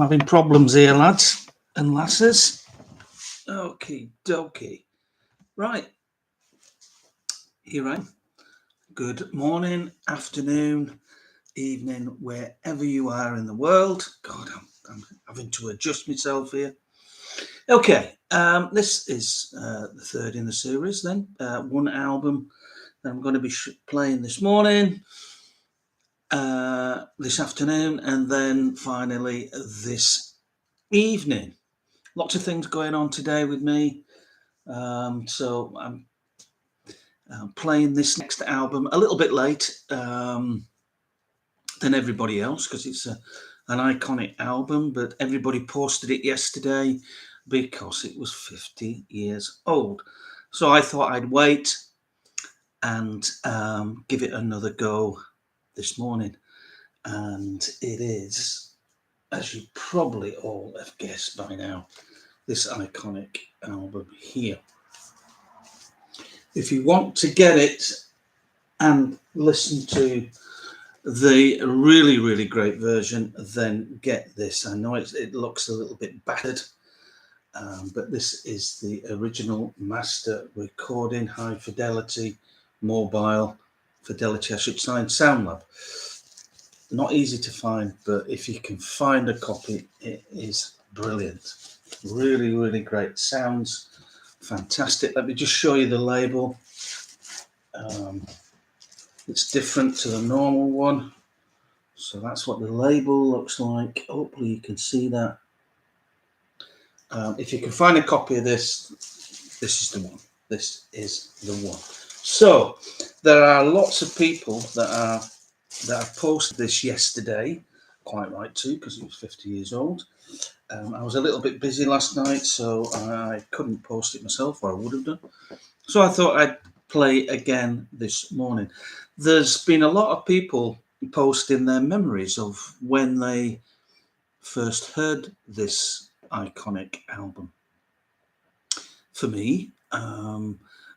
I'm having problems here, lads and lasses. Okie dokie. Right, here I am. Good morning, afternoon, evening, wherever you are in the world. God, I'm having to adjust myself here. Okay, this is the third in the series then. One album that I'm going to be playing this morning, this afternoon, and then finally this evening. Lots of things going on today with me. So I'm playing this next album a little bit late than everybody else because it's an iconic album, but everybody posted it yesterday because it was 50 years old. So I thought I'd wait and give it another go this morning. And it is, as you probably all have guessed by now, this iconic album here. If you want to get it and listen to the really, really great version, then get this. I know it looks a little bit battered, but this is the original master recording, high fidelity, mobile fidelity, I should say, SoundLab. Not easy to find, but if you can find a copy, it is brilliant. Really, really great. Sounds fantastic. Let me just show you the label. It's different to the normal one. So that's what the label looks like. Hopefully you can see that. If you can find a copy of this, this is the one. This is the one. So there are lots of people that have posted this yesterday. Quite right too, because it was 50 years old. I was a little bit busy last night, so I couldn't post it myself, or I would have done. So I thought I'd play again this morning. There's been a lot of people posting their memories of when they first heard this iconic album. For me,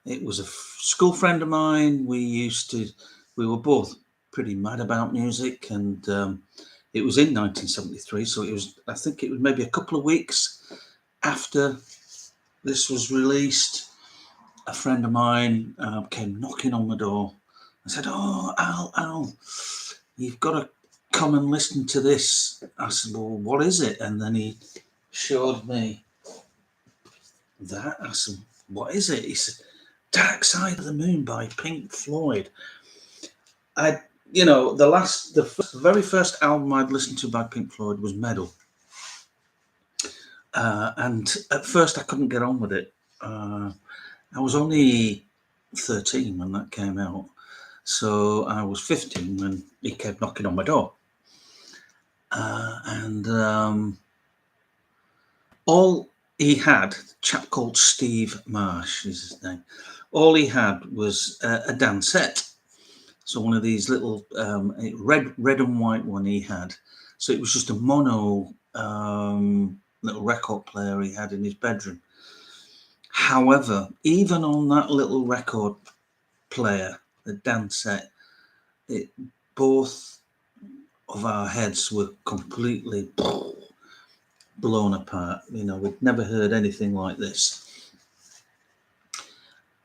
it was a school friend of mine. We were both pretty mad about music, and it was in 1973, so I think it was maybe a couple of weeks after this was released. A friend of mine came knocking on the door and said, "Oh, Al, you've got to come and listen to this." I said, "Well, what is it?" And then he showed me that. I said, "What is it?" He said, "Dark Side of the Moon" by Pink Floyd. The very first album I'd listened to by Pink Floyd was Meddle. And at first I couldn't get on with it. I was only 13 when that came out. So I was 15 when he kept knocking on my door. All he had, a chap called Steve Marsh is his name, all he had was a dansette. So one of these little red and white one he had. So it was just a mono little record player he had in his bedroom. However, even on that little record player, the dansette, both of our heads were completely blown apart. We'd never heard anything like this.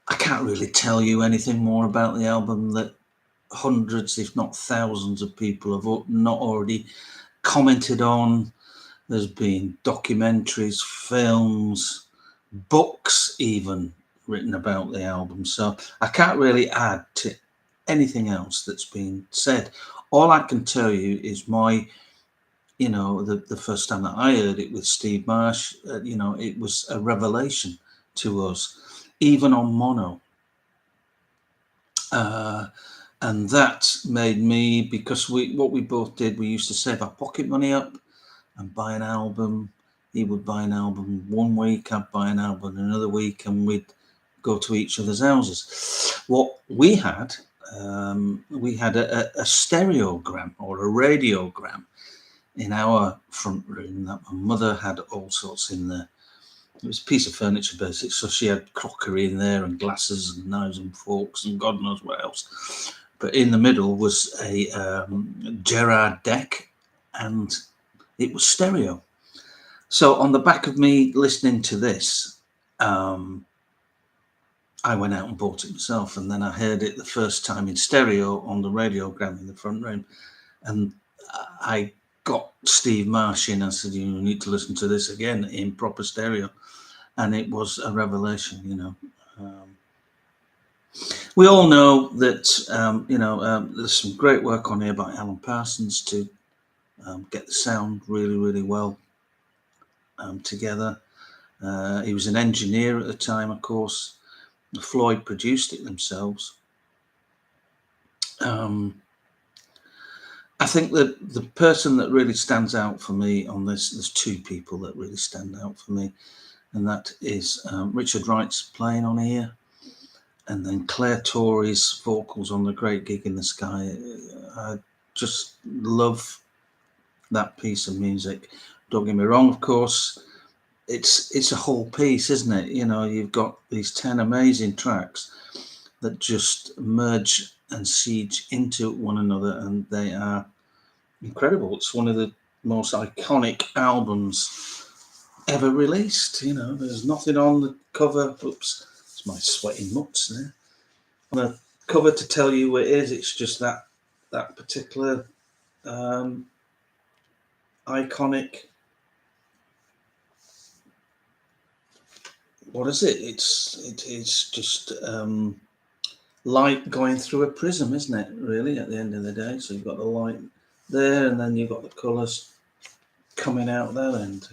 I can't really tell you anything more about the album that hundreds, if not thousands, of people have not already commented on. There's been documentaries, films, books even written about the album. So I can't really add to anything else that's been said. All I can tell you is the first time that I heard it with Steve Marsh, it was a revelation to us, even on mono. And that made me, because what we both did, we used to save our pocket money up and buy an album. He would buy an album one week, I'd buy an album another week, and we'd go to each other's houses. What we had a stereogram or a radiogram in our front room that my mother had all sorts in there. It was a piece of furniture, basically. So she had crockery in there and glasses and knives and forks and God knows what else. But in the middle was a Gerard deck, and it was stereo. So on the back of me listening to this, I went out and bought it myself, and then I heard it the first time in stereo on the radiogram in the front room, and I got Steve Marsh in. I said, "You need to listen to this again in proper stereo," and it was a revelation. We all know that there's some great work on here by Alan Parsons to get the sound really, really well together. He was an engineer at the time, of course. Floyd produced it themselves. I think that the person that really stands out for me on this, there's two people that really stand out for me, and that is Richard Wright's playing on here, and then Claire Torrey's vocals on The Great Gig in the Sky. I just love that piece of music. Don't get me wrong, of course, it's a whole piece, isn't it? You've got these 10 amazing tracks that just merge and siege into one another, and they are incredible. It's one of the most iconic albums ever released. There's nothing on the cover. Oops, it's my sweating mutts there. On the cover to tell you what it is. It's just that particular iconic. What is it? It's just light going through a prism, isn't it? Really, at the end of the day. So you've got the light there, and then you've got the colours coming out that end.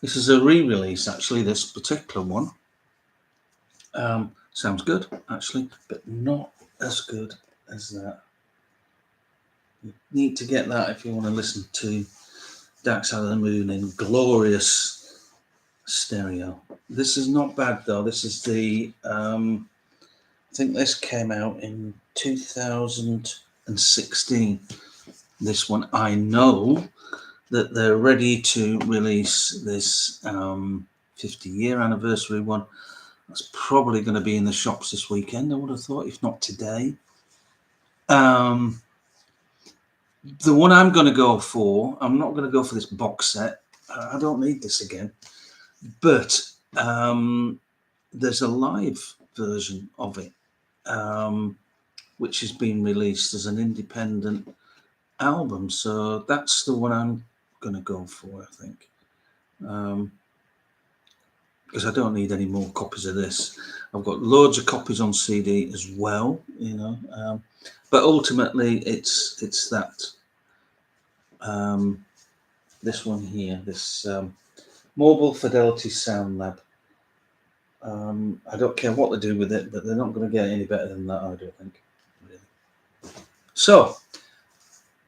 This is a re-release, actually. This particular one sounds good, actually, but not as good as that. You need to get that if you want to listen to Dark Side of the Moon in glorious stereo. This is not bad though. This is the I think this came out in 2016. This one, I know that they're ready to release this 50-year anniversary one. That's probably going to be in the shops this weekend, I would have thought, if not today. The one I'm going to go for, I'm not going to go for this box set. I don't need this again. But there's a live version of it, which has been released as an independent album. So that's the one I'm going to go for, I think. Because I don't need any more copies of this. I've got loads of copies on CD as well, but ultimately it's that this one here, this Mobile Fidelity Sound Lab. I don't care what they do with it, but they're not going to get any better than that, I don't think. Really. So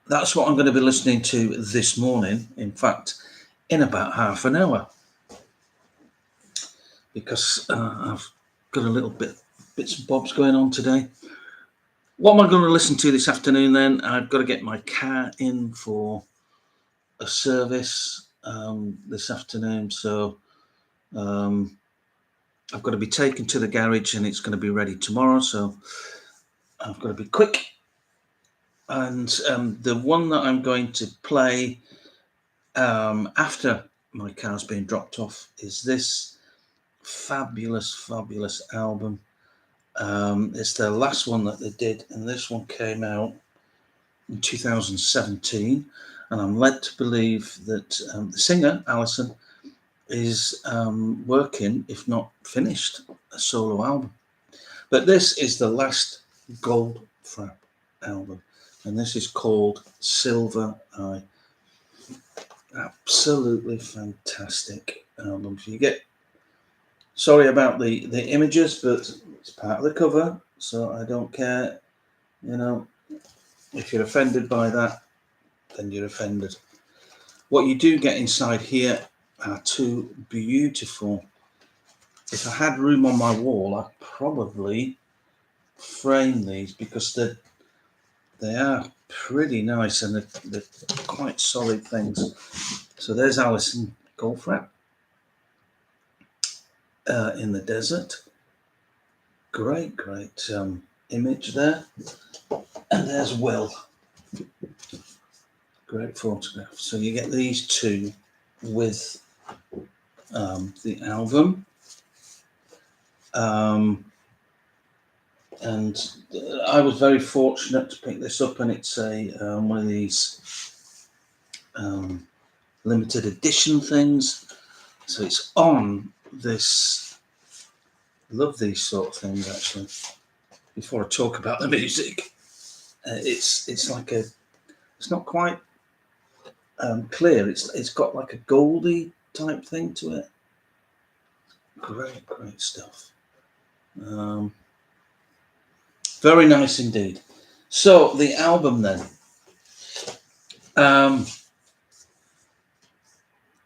that's what I'm going to be listening to this morning. In fact, in about half an hour. Because I've got a little bits and bobs going on today. What am I going to listen to this afternoon then? I've got to get my car in for a service this afternoon. So I've got to be taken to the garage and it's going to be ready tomorrow. So I've got to be quick. And the one that I'm going to play after my car's been dropped off is this fabulous album. It's their last one that they did, and this one came out in 2017. And I'm led to believe that the singer, Alison, is working, if not finished, a solo album. But this is the last Goldfrapp album, and this is called Silver Eye. Absolutely fantastic album. You get, sorry about the images, but it's part of the cover, so I don't care. If you're offended by that, then you're offended. What you do get inside here are two beautiful. If I had room on my wall, I'd probably frame these because they are pretty nice and they're quite solid things. So there's Alison Goldfrapp in the desert. Great image there. And there's Will. Great photograph. So you get these two with the album. And I was very fortunate to pick this up, and it's a one of these limited edition things. So it's on this. I love these sort of things actually. Before I talk about the music, it's like a. It's not quite clear. It's got like a goldy type thing to it. Great stuff. Very nice indeed. So the album then.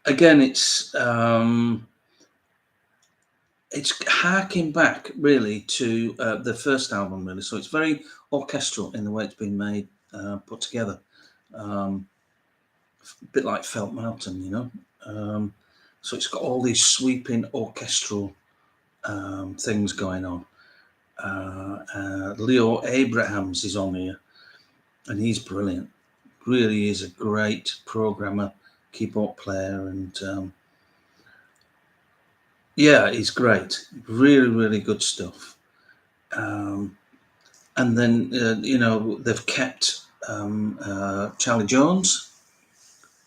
Again, it's harking back really to the first album, really. So it's very orchestral in the way it's been made, put together. A bit like Felt Mountain, you know. So it's got all these sweeping orchestral things going on. Leo Abrahams is on here, and he's brilliant. Really is a great programmer, keyboard player, and yeah, he's great. Really good stuff. And then you know, they've kept Charlie Jones,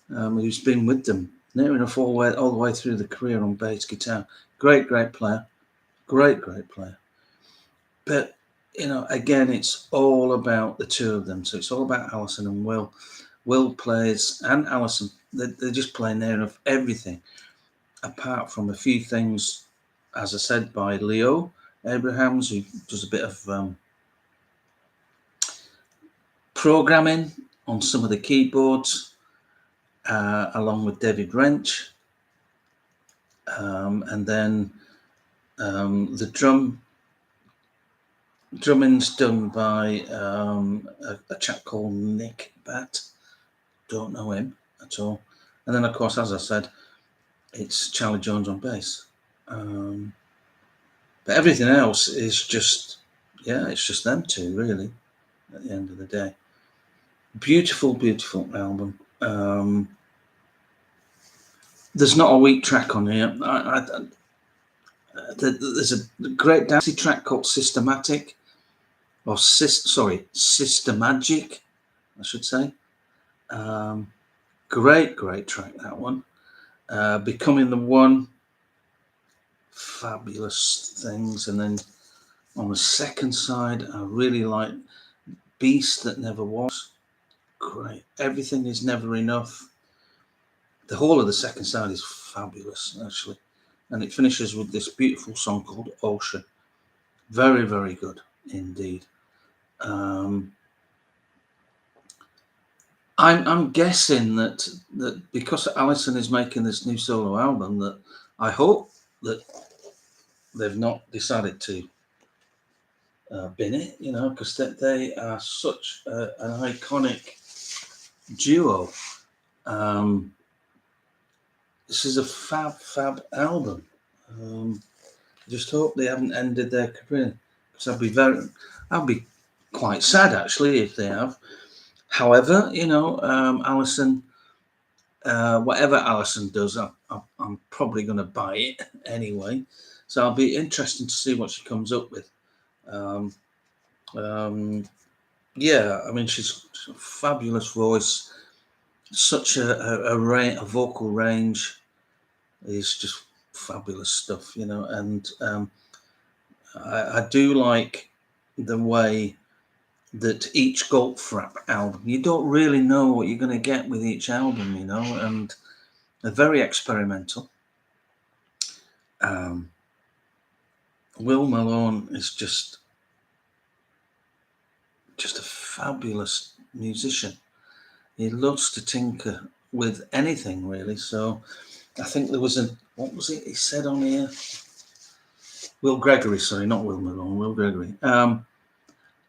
who's been with them near enough all the way through the career on bass guitar. Great player. Great player. But you know, again, it's all about the two of them. So it's all about Alison and Will. Will plays, and Alison, they're just playing near enough everything, apart from a few things, as I said, by Leo Abrahams, who does a bit of programming on some of the keyboards, along with David Wrench. And then the drumming's done by a chap called Nick Batt. Don't know him at all. And then, of course, as I said, it's Charlie Jones on bass. But everything else is just, it's just them two, really, at the end of the day. Beautiful album. There's not a weak track on here. There's a great dancey track called Systematic, or Systemagic, I should say. Great track, that one. Becoming the One, fabulous things. And then on the second side, I really like Beast That Never Was. Great. Everything Is Never Enough. The whole of the second side is fabulous, actually. And it finishes with this beautiful song called Ocean. Very good indeed. I'm guessing that because Alison is making this new solo album, that I hope that they've not decided to bin it, you know, because they are such an iconic duo. This is a fab album. Just hope they haven't ended their career, because I'd be quite sad actually if they have. However, you know, Alison, whatever Alison does, I'm probably going to buy it anyway. So I'll be interested to see what she comes up with. Yeah, I mean, she's a fabulous voice. Such a vocal range is just fabulous stuff, you know. And I do like the way that each Goldfrapp album, you don't really know what you're going to get with each album, you know, and they're very experimental. Will Malone is just a fabulous musician. He loves to tinker with anything, really. So I think there was what was it he said on here? Will Gregory, sorry, not Will Malone, Will Gregory.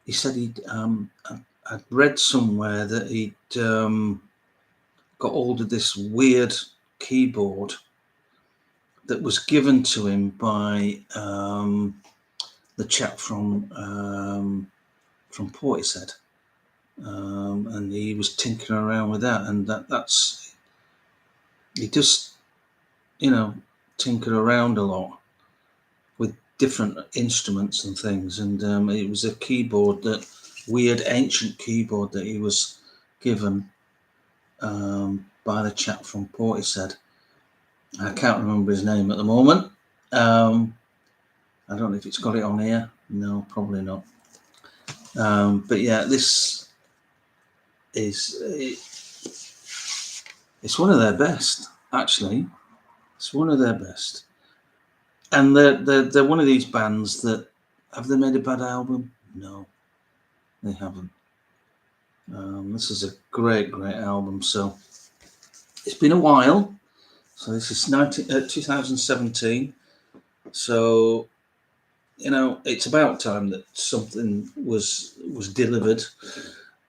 He said I'd read somewhere that he'd got hold of this weird keyboard that was given to him by the chap from Portishead, and he was tinkering around with that, and that's he just, you know, tinker around a lot with different instruments and things. And it was a keyboard, that weird ancient keyboard that he was given by the chap from Portishead. I can't remember his name at the moment. I don't know if it's got it on here. No, probably not. But yeah, this is it's one of their best, actually. It's one of their best, and they're one of these bands that, have they made a bad album? No, they haven't. This is a great album. So it's been a while. So this is 2017. So, you know, it's about time that something was delivered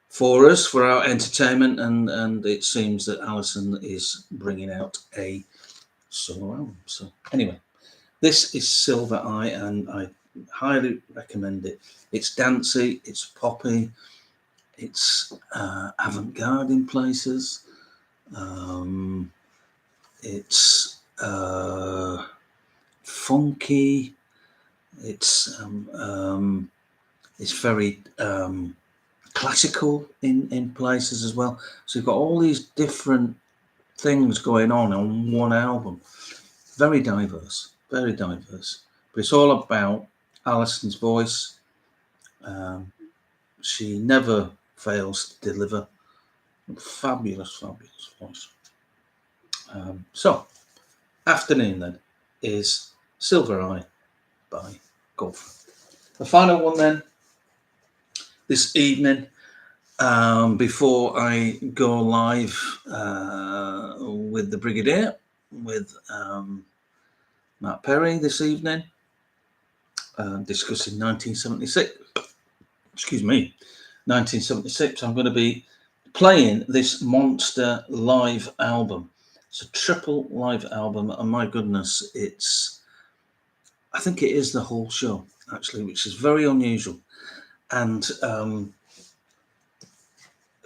for us, for our entertainment, and it seems that Alison is bringing out a solo album. So anyway, this is Silver Eye, and I highly recommend it. It's dancey, it's poppy, it's avant-garde in places. It's funky. It's very classical in places as well. So you've got all these different things going on one album. Very diverse, but it's all about Alison's voice. She never fails to deliver. Fabulous voice. So, Afternoon then is Silver Eye by Golf. The final one then this evening, before I go live with the Brigadier, with Matt Perry this evening, discussing 1976. Excuse me, 1976. I'm going to be playing this Monster live album. It's a triple live album, and my goodness, I think it is the whole show, actually, which is very unusual. And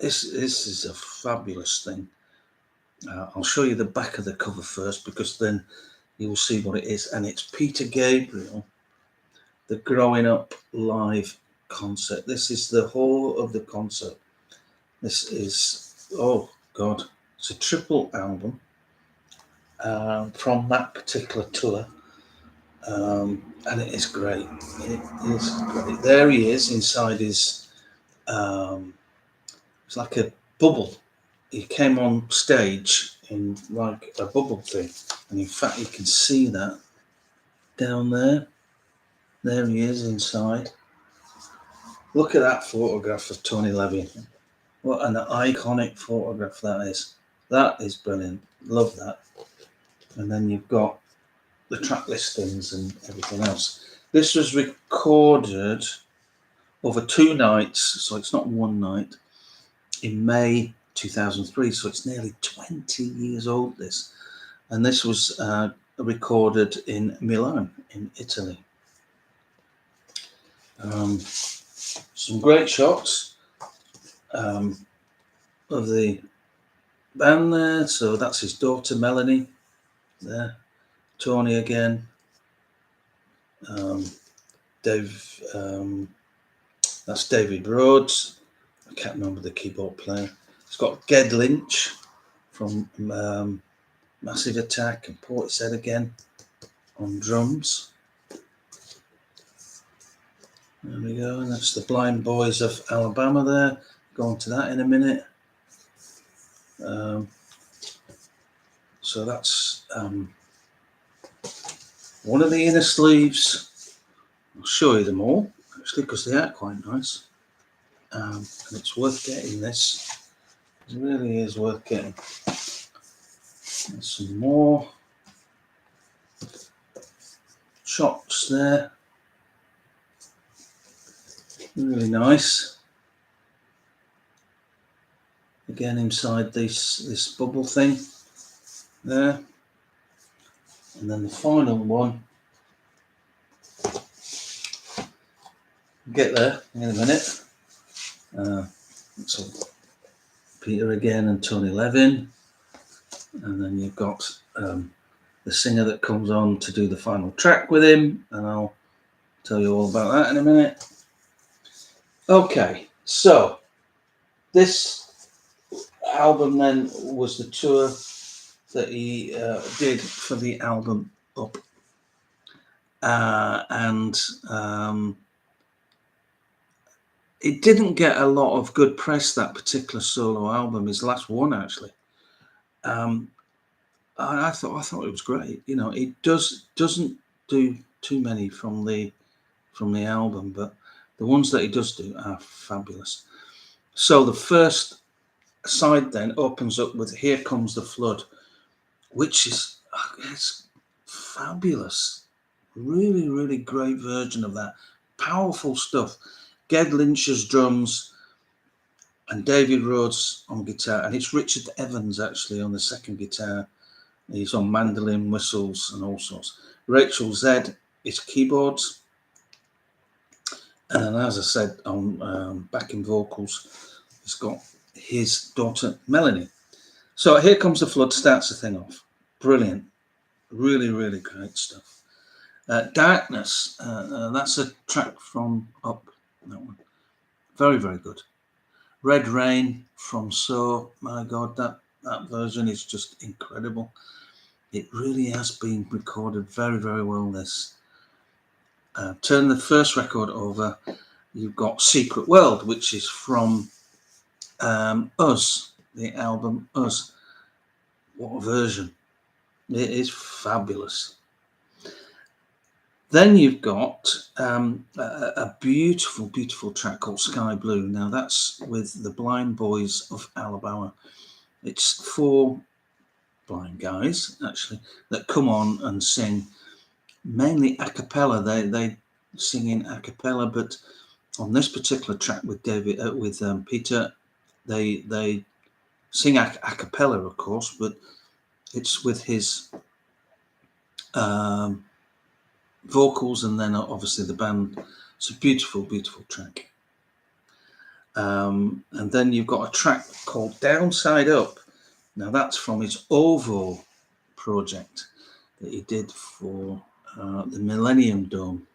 this is a fabulous thing. I'll show you the back of the cover first, because then you will see what it is. And it's Peter Gabriel, the Growing Up live concert. This is the whole of the concert. This is, oh God, it's a triple album from that particular tour. And it is great. It is great. There he is inside his, it's like a bubble. He came on stage in like a bubble thing. And in fact, you can see that down there. There he is inside. Look at that photograph of Tony Levin. What an iconic photograph that is. That is brilliant. Love that. And then you've got the track listings and everything else. This was recorded over 2 nights, so it's not one night, in May 2003, so it's nearly 20 years old, this. And this was recorded in Milan, in Italy. Some great shots of the band there. So that's his daughter Melanie there, Tony again, Dave, that's David Rhodes. I can't remember the keyboard player. It's got Ged Lynch from Massive Attack and Portishead again on drums. There we go, and that's the Blind Boys of Alabama there. Go on to that in a minute. So that's one of the inner sleeves. I'll show you them all, actually, because they are quite nice. And it's worth getting this. It really is worth getting. There's some more shots there. Really nice. Again, inside this bubble thing there. And then the final one. Get there in a minute. So Peter again and Tony Levin. and then you've got the singer that comes on to do the final track with him, and I'll tell you all about that in a minute. Okay, so this album then was the tour that he did for the album Up, and it didn't get a lot of good press, that particular solo album, his last one actually. I thought it was great. You know, it doesn't do too many from the album, but the ones that he does do are fabulous. So the first side then opens up with "Here Comes the Flood," which is it's fabulous. Really, really great version of that. Powerful stuff. Ged Lynch's drums and David Rhodes on guitar, and it's Richard Evans actually on the second guitar. He's on mandolin, whistles, and all sorts. Rachel Zed is keyboards, and as I said, on backing vocals, he's got his daughter Melanie. So "Here Comes the Flood" starts the thing off. Brilliant, really, really great stuff. "Darkness," that's a track from Up. That one, very, very good. "Red Rain" from So, my God, that version is just incredible. It really has been recorded very, very well. This. Turn the first record over. You've got "Secret World," which is from Us, the album Us. What a version! It is fabulous. Then you've got a beautiful, beautiful track called "Sky Blue." Now that's with the Blind Boys of Alabama. It's 4 blind guys actually that come on and sing, mainly a cappella. They sing in a cappella, but on this particular track with Peter, they sing a cappella, of course, but it's with his vocals, and then obviously the band. It's a beautiful, beautiful track. And then you've got a track called "Downside Up." Now that's from his OVO project that he did for the Millennium Dome.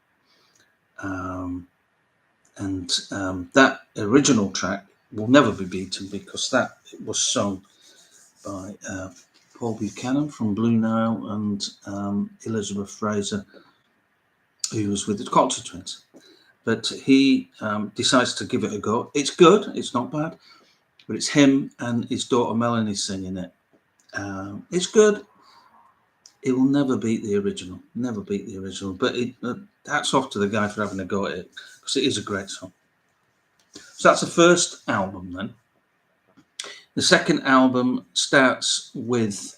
That original track will never be beaten because that was sung by Paul Buchanan from Blue Nile and Elizabeth Fraser, who was with the Cocktail Twins. But he decides to give it a go. It's good, it's not bad, but it's him and his daughter Melanie singing it. It's good. It will never beat the original, but hats off to the guy for having a go at it, because it is a great song. So that's the first album then. The second album starts with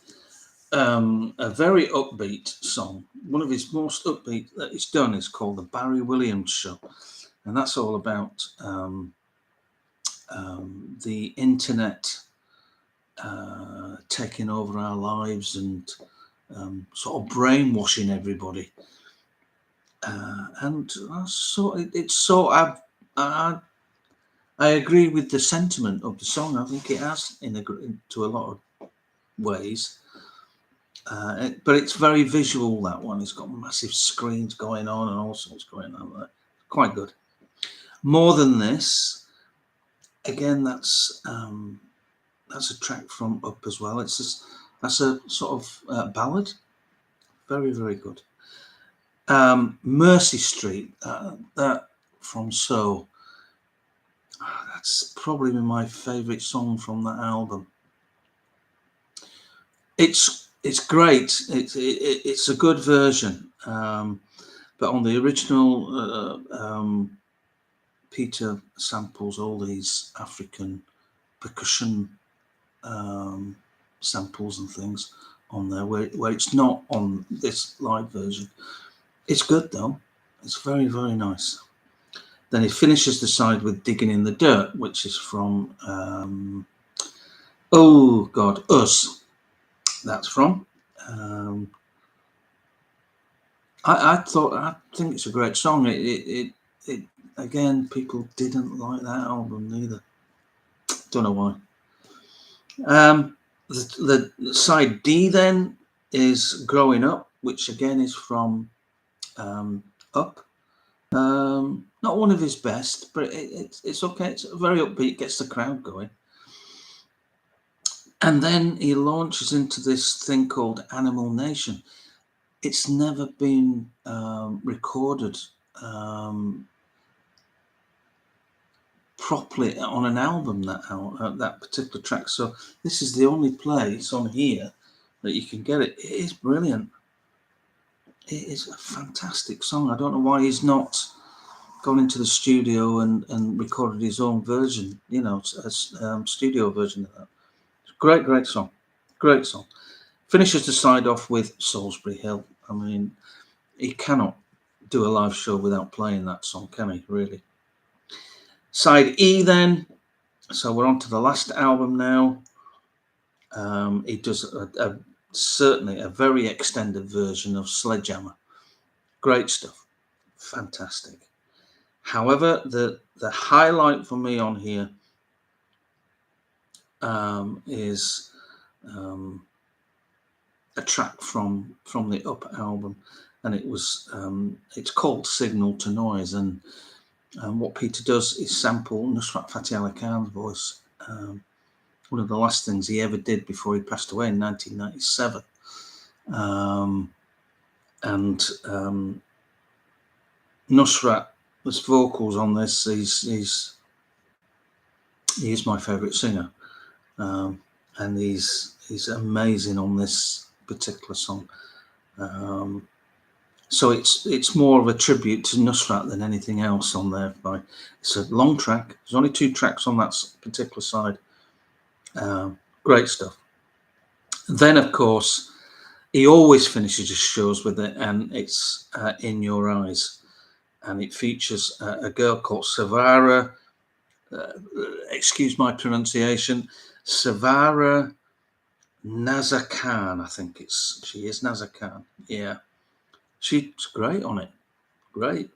a very upbeat song. One of his most upbeat that he's done is called "The Barry Williams Show," and that's all about the internet taking over our lives and sort of brainwashing everybody. I agree with the sentiment of the song. I think it has to a lot of ways. But it's very visual, that one. It's got massive screens going on and all sorts going on there. Quite good. "More Than This," again, that's a track from Up as well. That's a sort of ballad. Very, very good. "Mercy Street," that from So. That's probably my favourite song from that album. It's great. It's a good version, but on the original, Peter samples all these African percussion samples and things on there, where it's not on this live version. It's good though. It's very, very nice. Then he finishes the side with "Digging in the Dirt," which is from Us. That's from. I think it's a great song. It again, people didn't like that album neither. Don't know why. The side D then is Growing Up, which again is from Up. Not one of his best, but it's okay. It's very upbeat, gets the crowd going. And then he launches into this thing called Animal Nation. It's never been recorded properly on an album, that particular track. So this is the only place on here that you can get it. It is brilliant. It is a fantastic song. I don't know why he's not gone into the studio and recorded his own version, a studio version of that. Great song. Great song. Finishes the side off with Salisbury Hill. I mean, he cannot do a live show without playing that song, can he, really? Side E then. So we're on to the last album now. He does certainly a very extended version of Sledgehammer. Great stuff. Fantastic. However, the highlight for me on here is a track from the Up album, and it's called Signal to Noise. And what Peter does is sample Nusrat Fateh Ali Khan's voice. One of the last things he ever did before he passed away in 1997. Nusrat's vocals on this, he's my favourite singer. And he's amazing on this particular song. So it's more of a tribute to Nusrat than anything else on there. It's a long track. There's only 2 tracks on that particular side. Great stuff. Then, of course, he always finishes his shows with it, and it's In Your Eyes. And it features a girl called Sevara, excuse my pronunciation, Sevara Nazarkhan, I think she is Nazarkhan. Yeah. She's great on it. Great.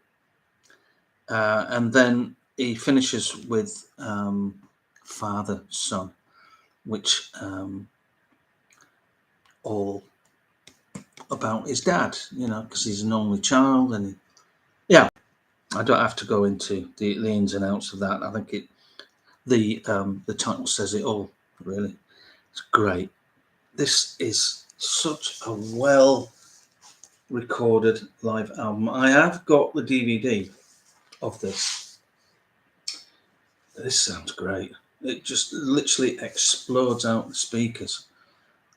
And then he finishes with Father, Son, which all about his dad, because he's an only child. And I don't have to go into the ins and outs of that. I think the title says it all, really. It's great. This is such a well recorded live album. I have got the DVD of this. This sounds great. It just literally explodes out the speakers.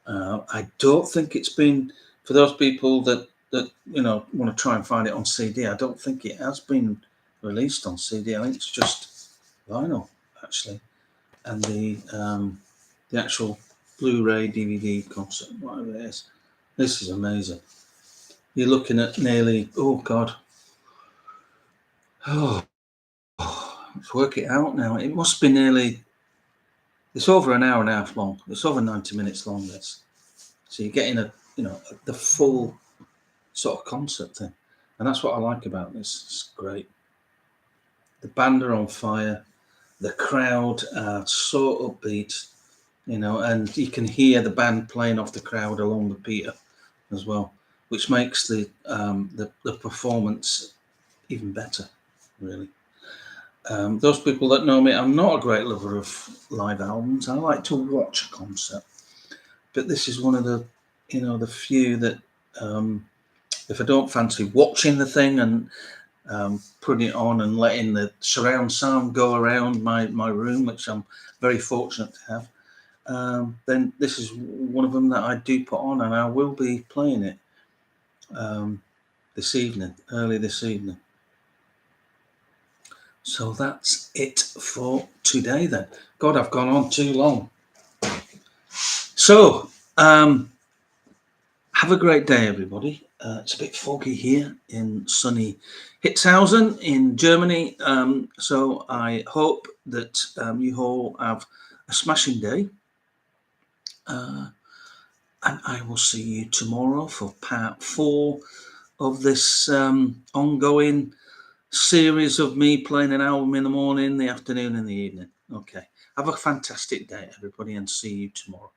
I don't think it's been, for those people that want to try and find it on CD, I don't think it has been released on CD. I think it's just vinyl, actually, and the actual Blu-ray, DVD concert, whatever it is. This is amazing. You're looking at nearly, let's work it out now. It must be nearly, it's over an hour and a half long. It's over 90 minutes long, this. So you're getting the full sort of concert thing. And that's what I like about this. It's great. The band are on fire. The crowd are so upbeat, and you can hear the band playing off the crowd along with Peter as well, which makes the performance even better, really. Those people that know me, I'm not a great lover of live albums. I like to watch a concert, but this is one of the few that if I don't fancy watching the thing and putting it on and letting the surround sound go around my room, which I'm very fortunate to have, then this is one of them that I do put on, and I will be playing it early this evening. So that's it for today then. God, I've gone on too long. So have a great day, everybody. It's a bit foggy here in sunny Hitzhausen in Germany. So I hope that you all have a smashing day. And I will see you tomorrow for part 4 of this ongoing series of me playing an album in the morning, the afternoon, and the evening. Okay. Have a fantastic day, everybody, and see you tomorrow.